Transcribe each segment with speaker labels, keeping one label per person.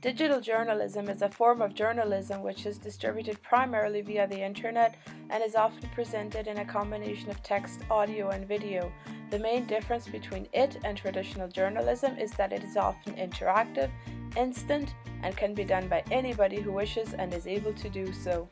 Speaker 1: Digital journalism is a form of journalism which is distributed primarily via the internet and is often presented in a combination of text, audio, and video. The main difference between it and traditional journalism is that it is often interactive, instant, and can be done by anybody who wishes and is able to do so.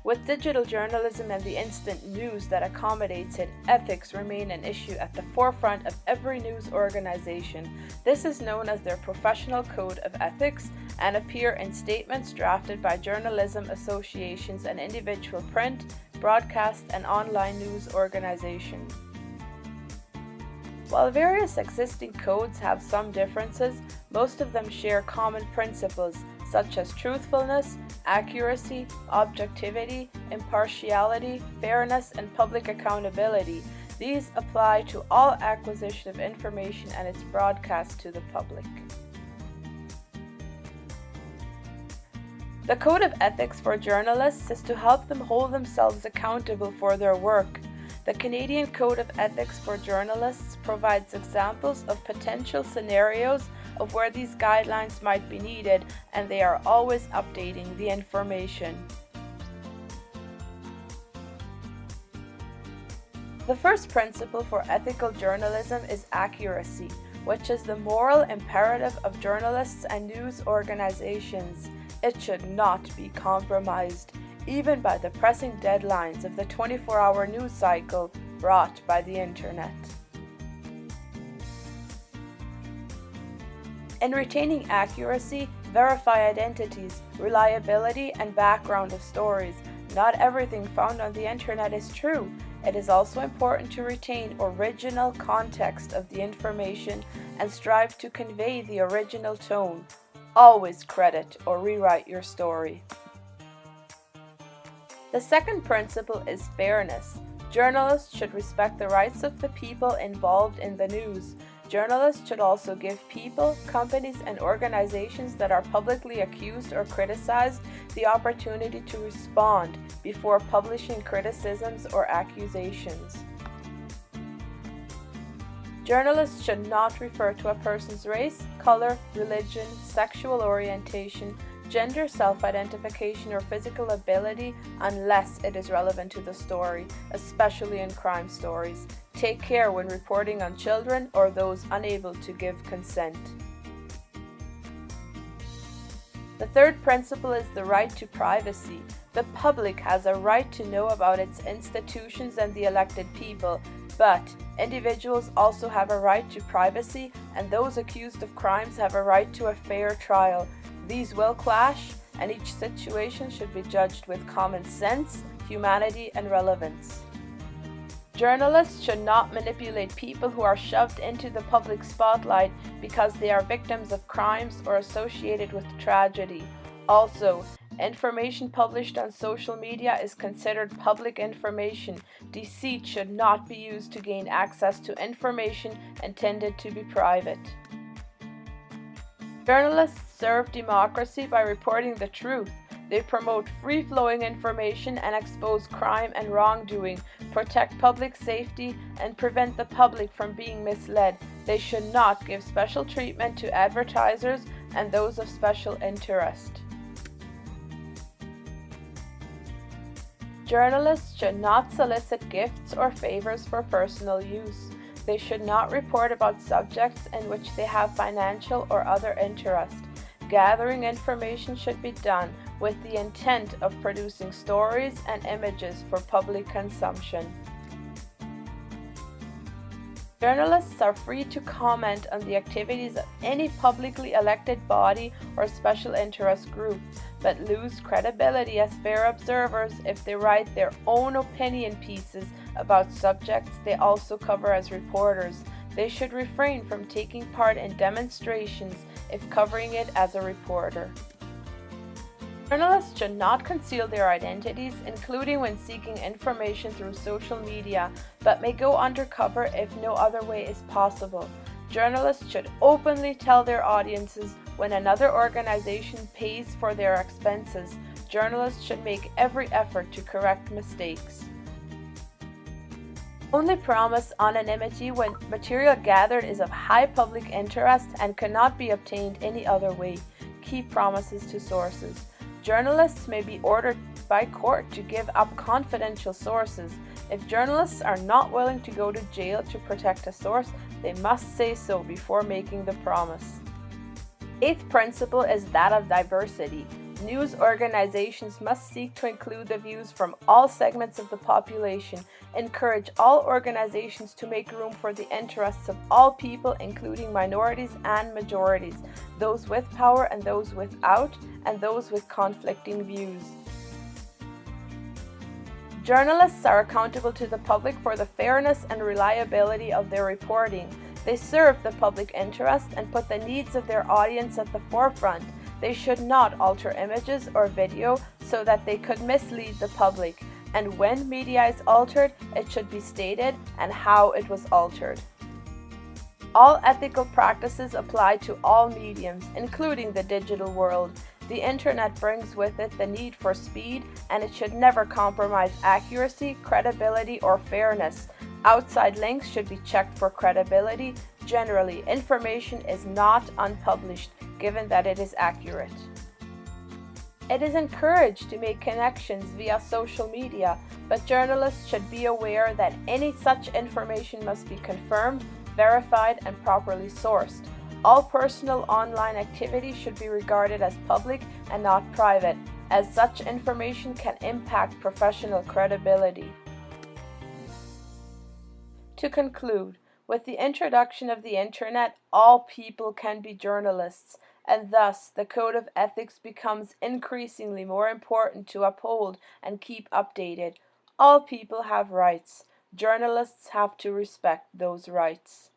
Speaker 1: With digital journalism and the instant news that accommodates it, ethics remain an issue at the forefront of every news organization. This is known as their professional code of ethics and appear in statements drafted by journalism associations and individual print, broadcast, and online news organizations. While various existing codes have some differences, most of them share common principles such as truthfulness, accuracy, objectivity, impartiality, fairness, and public accountability. These apply to all acquisition of information and its broadcast to the public. The Code of Ethics for journalists is to help them hold themselves accountable for their work. The Canadian Code of Ethics for journalists provides examples of potential scenarios of where these guidelines might be needed, and they are always updating the information. The first principle for ethical journalism is accuracy, which is the moral imperative of journalists and news organizations. It should not be compromised, even by the pressing deadlines of the 24-hour news cycle brought by the internet. In retaining accuracy, verify identities, reliability, and background of stories. Not everything found on the internet is true. It is also important to retain original context of the information and strive to convey the original tone. Always credit or rewrite your story. The second principle is fairness. Journalists should respect the rights of the people involved in the news. Journalists should also give people, companies, and organizations that are publicly accused or criticized the opportunity to respond before publishing criticisms or accusations. Journalists should not refer to a person's race, color, religion, sexual orientation, gender, self-identification, or physical ability unless it is relevant to the story, especially in crime stories. Take care when reporting on children or those unable to give consent. The third principle is the right to privacy. The public has a right to know about its institutions and the elected people, but individuals also have a right to privacy, and those accused of crimes have a right to a fair trial. These will clash, and each situation should be judged with common sense, humanity, and relevance. Journalists should not manipulate people who are shoved into the public spotlight because they are victims of crimes or associated with tragedy. Also, information published on social media is considered public information. Deceit should not be used to gain access to information intended to be private. Journalists serve democracy by reporting the truth. They promote free-flowing information and expose crime and wrongdoing, protect public safety, and prevent the public from being misled. They should not give special treatment to advertisers and those of special interest. Journalists should not solicit gifts or favors for personal use. They should not report about subjects in which they have financial or other interest. Gathering information should be done with the intent of producing stories and images for public consumption. Journalists are free to comment on the activities of any publicly elected body or special interest group, but lose credibility as fair observers if they write their own opinion pieces about subjects they also cover as reporters. They should refrain from taking part in demonstrations if covering it as a reporter. Journalists should not conceal their identities, including when seeking information through social media, but may go undercover if no other way is possible. Journalists should openly tell their audiences when another organization pays for their expenses. Journalists should make every effort to correct mistakes. Only promise anonymity when material gathered is of high public interest and cannot be obtained any other way. Keep promises to sources. Journalists may be ordered by court to give up confidential sources. If journalists are not willing to go to jail to protect a source, they must say so before making the promise. Eighth principle is that of diversity. News organizations must seek to include the views from all segments of the population, encourage all organizations to make room for the interests of all people, including minorities and majorities, those with power and those without, and those with conflicting views. Journalists are accountable to the public for the fairness and reliability of their reporting. They serve the public interest and put the needs of their audience at the forefront. They should not alter images or video so that they could mislead the public, and when media is altered, it should be stated and how it was altered. All ethical practices apply to all mediums, including the digital world. The internet brings with it the need for speed, and it should never compromise accuracy, credibility, or fairness. Outside links should be checked for credibility. Generally, information is not unpublished, given that it is accurate. It is encouraged to make connections via social media, but journalists should be aware that any such information must be confirmed, verified, and properly sourced. All personal online activity should be regarded as public and not private, as such information can impact professional credibility. To conclude, with the introduction of the internet, all people can be journalists, and thus the code of ethics becomes increasingly more important to uphold and keep updated. All people have rights. Journalists have to respect those rights.